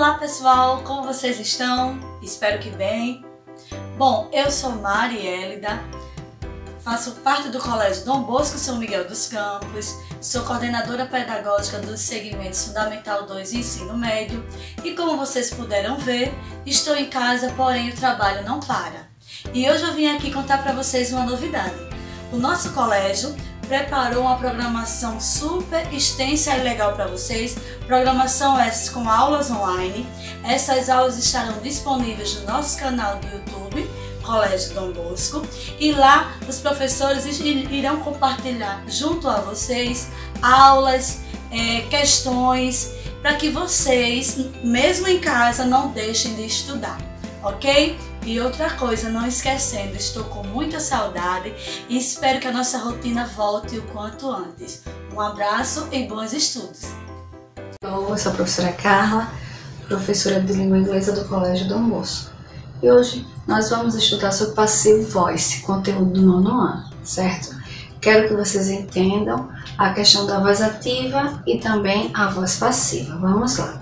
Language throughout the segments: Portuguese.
Olá pessoal, como vocês estão? Espero que bem. Bom, eu sou Marielida, faço parte do Colégio Dom Bosco São Miguel dos Campos, sou coordenadora pedagógica dos segmentos Fundamental 2 e Ensino Médio e como vocês puderam ver, estou em casa, porém o trabalho não para. E hoje eu vim aqui contar para vocês uma novidade. O nosso colégio preparou uma programação super extensa e legal para vocês, programação essa com aulas online. Essas aulas estarão disponíveis no nosso canal do YouTube, Colégio Dom Bosco, e lá os professores irão compartilhar junto a vocês aulas, questões, para que vocês, mesmo em casa, não deixem de estudar, ok? E outra coisa, não esquecendo, estou com muita saudade e espero que a nossa rotina volte o quanto antes. Um abraço e bons estudos! Eu sou a professora Carla, professora de língua inglesa do Colégio Dom Bosco. E hoje nós vamos estudar sobre passive voice, conteúdo do nono ano, certo? Quero que vocês entendam a questão da voz ativa e também a voz passiva. Vamos lá.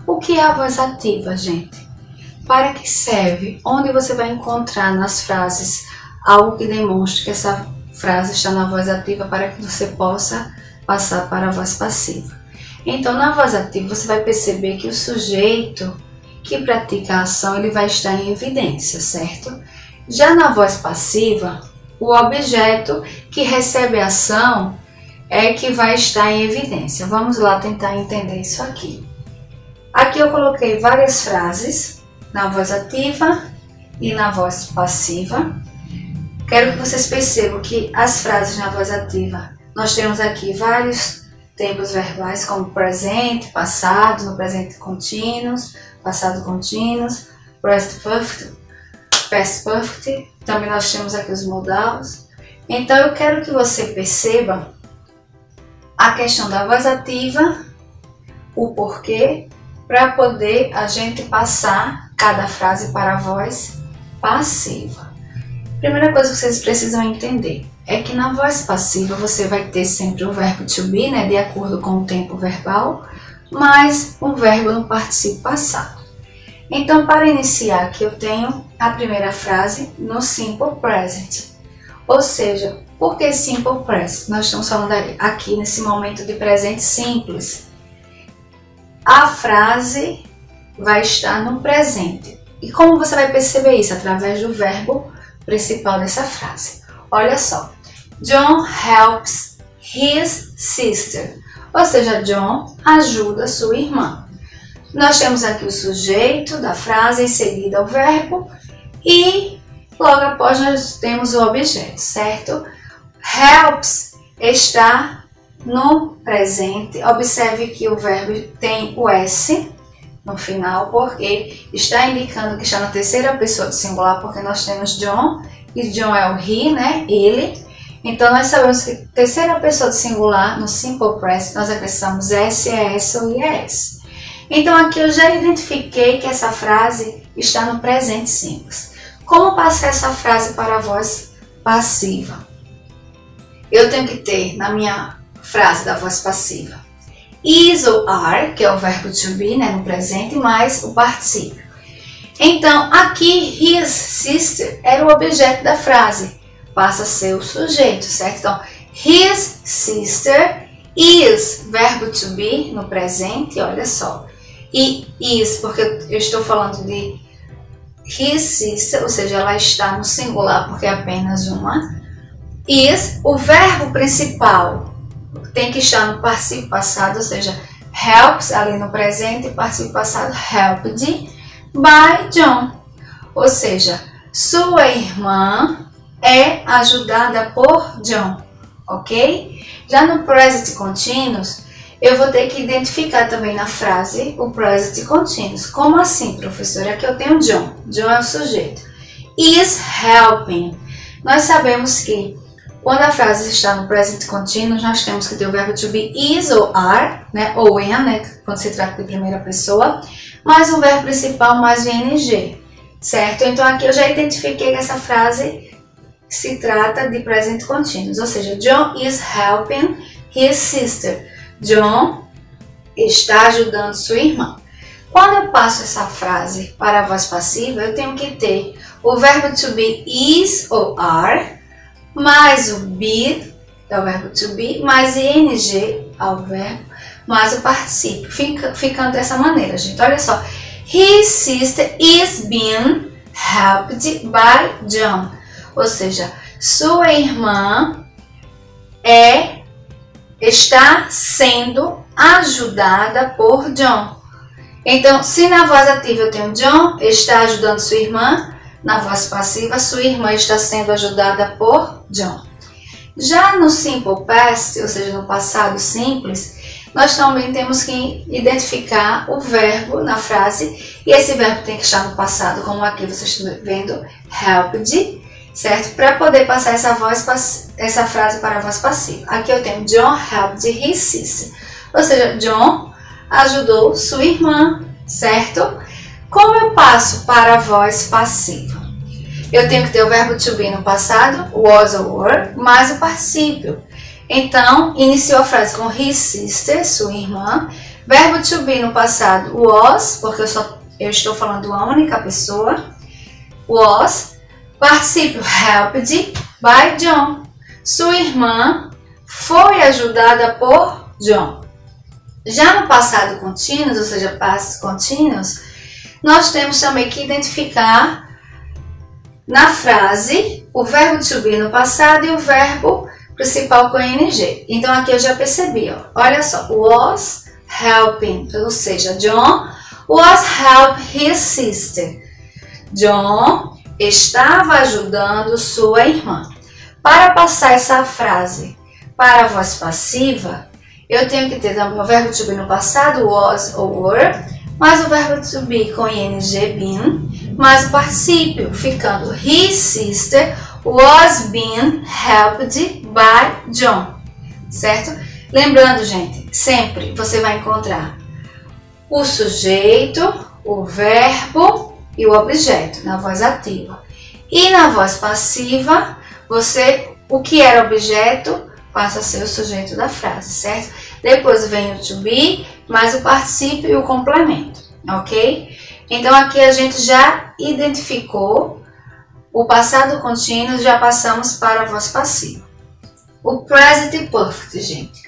O que é a voz ativa, gente? Para que serve? Onde você vai encontrar nas frases algo que demonstre que essa frase está na voz ativa para que você possa passar para a voz passiva? Então, na voz ativa, você vai perceber que o sujeito que pratica a ação ele vai estar em evidência, certo? Já na voz passiva, o objeto que recebe a ação é que vai estar em evidência. Vamos lá tentar entender isso aqui. Aqui eu coloquei várias frases na voz ativa e na voz passiva. Quero que vocês percebam que as frases na voz ativa, nós temos aqui vários tempos verbais como presente, passado, no presente contínuos, passado contínuos, present perfect, past perfect. Também nós temos aqui os modais. Então eu quero que você perceba a questão da voz ativa, o porquê, para poder a gente passar cada frase para a voz passiva. Primeira coisa que vocês precisam entender é que na voz passiva você vai ter sempre o verbo to be, né, de acordo com o tempo verbal, mais o verbo no particípio passado. Então, para iniciar aqui, eu tenho a primeira frase no simple present. Ou seja, por que simple present? Nós estamos falando aqui nesse momento de presente simples. A frase vai estar no presente. E como você vai perceber isso? Através do verbo principal dessa frase. Olha só. John helps his sister. Ou seja, John ajuda sua irmã. Nós temos aqui o sujeito da frase, em seguida o verbo. E logo após nós temos o objeto, certo? Helps está no presente. Observe que o verbo tem o S no final, porque está indicando que está na terceira pessoa do singular, porque nós temos John, e John é o he, né? Ele. Então, nós sabemos que terceira pessoa do singular, no simple present, nós acrescentamos S, ES ou IES. Então, aqui eu já identifiquei que essa frase está no presente simples. Como passar essa frase para a voz passiva? Eu tenho que ter na minha frase da voz passiva is ou are, que é o verbo to be, né, no presente, mais o particípio. Então, aqui, his sister era o objeto da frase, passa a ser o sujeito, certo? Então, his sister is, verbo to be, no presente, olha só. E is, porque eu estou falando de his sister, ou seja, ela está no singular, porque é apenas uma. Is, o verbo principal tem que estar no particípio passado, ou seja, helps ali no presente, particípio passado, helped by John. Ou seja, sua irmã é ajudada por John, ok? Já no present continuous, eu vou ter que identificar também na frase o present continuous. Como assim, professora? Aqui eu tenho John. John é o sujeito. Is helping. Nós sabemos que quando a frase está no present continuous, nós temos que ter o verbo to be is ou are, né, ou am, né, quando se trata de primeira pessoa, mais o verbo principal mais o ing, certo? Então aqui eu já identifiquei que essa frase se trata de present continuous, ou seja, John is helping his sister. John está ajudando sua irmã. Quando eu passo essa frase para a voz passiva, eu tenho que ter o verbo to be is ou are, mais o be, é o verbo to be, mais ing ao verbo, mais o particípio, ficando dessa maneira, gente. Olha só. His sister is being helped by John. Ou seja, sua irmã está sendo ajudada por John. Então, se na voz ativa eu tenho John está ajudando sua irmã, na voz passiva, sua irmã está sendo ajudada por John. Já no simple past, ou seja, no passado simples, nós também temos que identificar o verbo na frase, e esse verbo tem que estar no passado, como aqui vocês estão vendo, helped, certo? Para poder passar essa frase para a voz passiva. Aqui eu tenho John helped his sister, ou seja, John ajudou sua irmã, certo? Como eu passo para a voz passiva? Eu tenho que ter o verbo to be no passado, was ou were, mais o particípio. Então, iniciou a frase com his sister, sua irmã. Verbo to be no passado, was, porque eu estou falando uma única pessoa. Was. Particípio, helped by John. Sua irmã foi ajudada por John. Já no passado contínuo, ou seja, passos contínuos, nós temos também que identificar na frase o verbo to be no passado e o verbo principal com ing. Então aqui eu já percebi, ó. Olha só, was helping, ou seja, John was helping his sister. John estava ajudando sua irmã. Para passar essa frase para a voz passiva, eu tenho que ter também o verbo to be no passado, was ou were, mais o verbo to be com ing, been, mais o particípio, ficando his sister was being helped by John, certo? Lembrando, gente, sempre você vai encontrar o sujeito, o verbo e o objeto na voz ativa. E na voz passiva, o que era objeto passa a ser o sujeito da frase, certo? Depois vem o to be, mais o particípio e o complemento, ok? Então aqui a gente já identificou o passado contínuo, já passamos para a voz passiva. O present perfect, gente.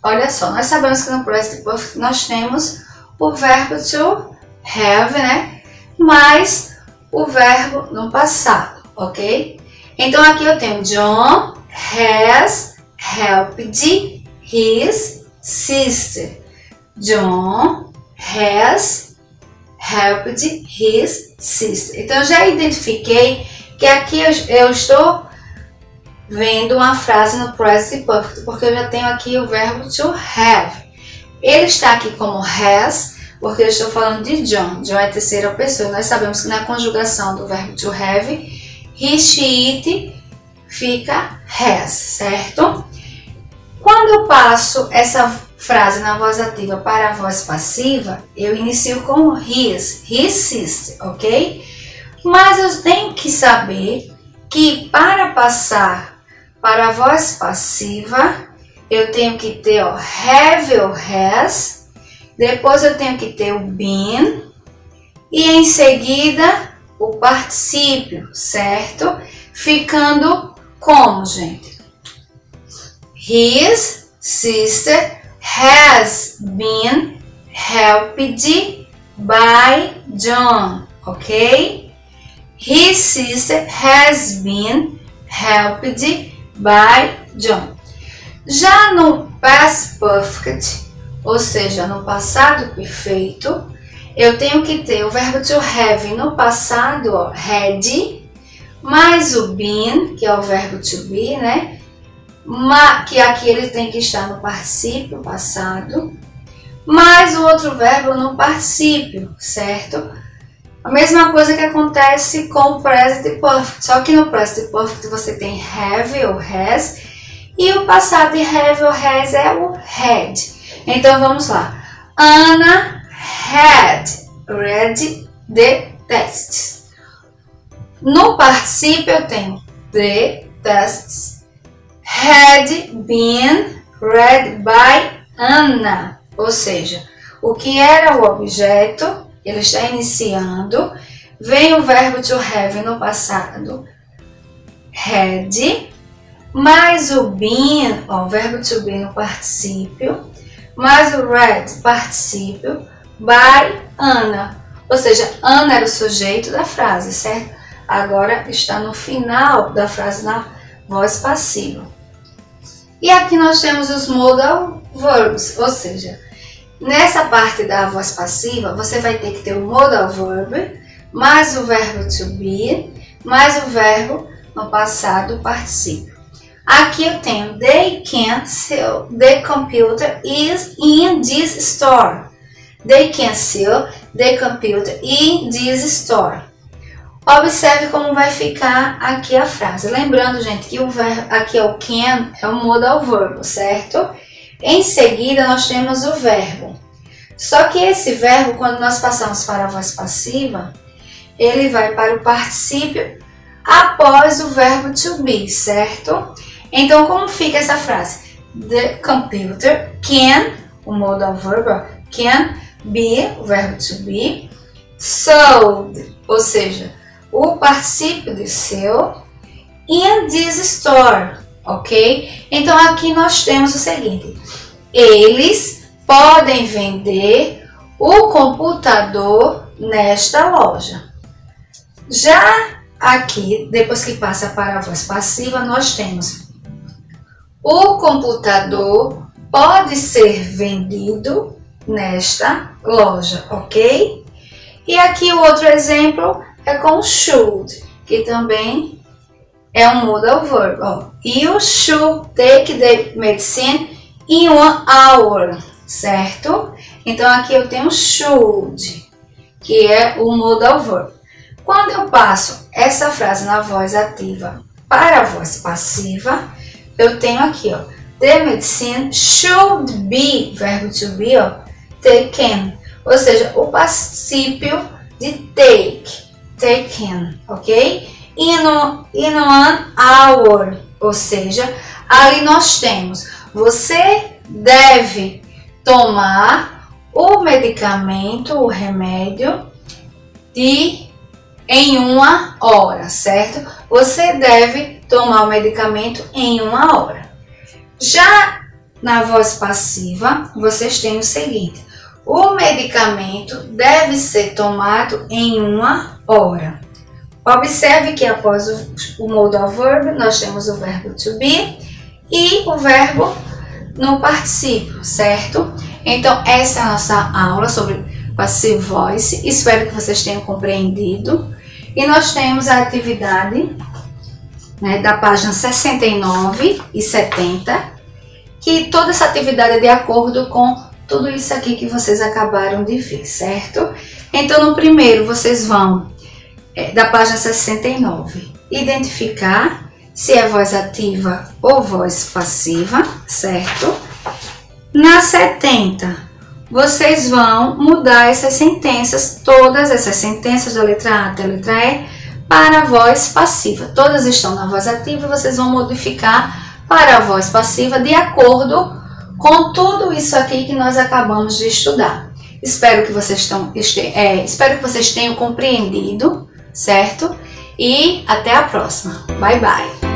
Olha só, nós sabemos que no present perfect nós temos o verbo to have, né? Mais o verbo no passado, ok? Então aqui eu tenho John has helped his sister. John has helped his sister. Então eu já identifiquei que aqui eu estou vendo uma frase no present perfect, porque eu já tenho aqui o verbo to have. Ele está aqui como has, porque eu estou falando de John. John é a terceira pessoa. Nós sabemos que na conjugação do verbo to have, he, she, it, fica has, certo? Quando eu passo essa frase na voz ativa para a voz passiva, eu inicio com his sister, ok? Mas eu tenho que saber que para passar para a voz passiva, eu tenho que ter o have ou has, depois eu tenho que ter o been e em seguida o particípio, certo? Ficando como, gente? His sister has been helped by John, ok? His sister has been helped by John. Já no past perfect, ou seja, no passado perfeito, eu tenho que ter o verbo to have no passado, ó, had, mais o been, que é o verbo to be, né? Que aqui ele tem que estar no particípio passado, mais o outro verbo no particípio, certo? A mesma coisa que acontece com o present perfect, só que no present perfect você tem have ou has, e o passado de have ou has é o had. Então vamos lá. Anna had read the tests. No particípio eu tenho the tests had been read by Anna. Ou seja, o que era o objeto ele está iniciando, vem o verbo to have no passado, had, mais o been, ó, o verbo to be no particípio, mais o read, particípio, by Ana. Ou seja, Ana era o sujeito da frase, certo? Agora está no final da frase na voz passiva. E aqui nós temos os modal verbs, ou seja, nessa parte da voz passiva, você vai ter que ter o modal verb, mais o verbo to be, mais o verbo no passado particípio. Aqui eu tenho, they can sell, the computer is in this store. They can sell the computer in this store. Observe como vai ficar aqui a frase. Lembrando, gente, que o verbo, aqui é o can, é o modal verbo, certo? Em seguida, nós temos o verbo. Só que esse verbo, quando nós passamos para a voz passiva, ele vai para o particípio após o verbo to be, certo? Então, como fica essa frase? The computer can, o modal verbo, can be, o verbo to be, sold, ou seja, o particípio de seu, in this store, ok? Então, aqui nós temos o seguinte, eles podem vender o computador nesta loja. Já aqui, depois que passa para a voz passiva, nós temos o computador pode ser vendido nesta loja, ok? E aqui o outro exemplo é com should, que também é um modal verb. Ó, you should take the medicine in 1 hour, certo? Então aqui eu tenho should, que é o modal verb. Quando eu passo essa frase na voz ativa para a voz passiva, eu tenho aqui, ó, the medicine should be, verbo to be, ó, taken, ou seja, o particípio de take, taken, ok? In 1 hour, ou seja, ali nós temos, você deve tomar o medicamento, o remédio, em 1 hora, certo? Você deve tomar o medicamento em 1 hora. Já na voz passiva, vocês têm o seguinte, o medicamento deve ser tomado em 1 hora. Observe que após o modal verb, nós temos o verbo to be e o verbo no particípio, certo? Então, essa é a nossa aula sobre passive voice. Espero que vocês tenham compreendido. E nós temos a atividade, né, da página 69 e 70, que toda essa atividade é de acordo com tudo isso aqui que vocês acabaram de ver, certo? Então, no primeiro, vocês vão, da página 69, identificar se é voz ativa ou voz passiva, certo? Na 70, vocês vão mudar essas sentenças, todas essas sentenças da letra A até a letra E, para a voz passiva. Todas estão na voz ativa, vocês vão modificar para a voz passiva de acordo com tudo isso aqui que nós acabamos de estudar. Espero que vocês tenham compreendido, certo? E até a próxima. Bye, bye!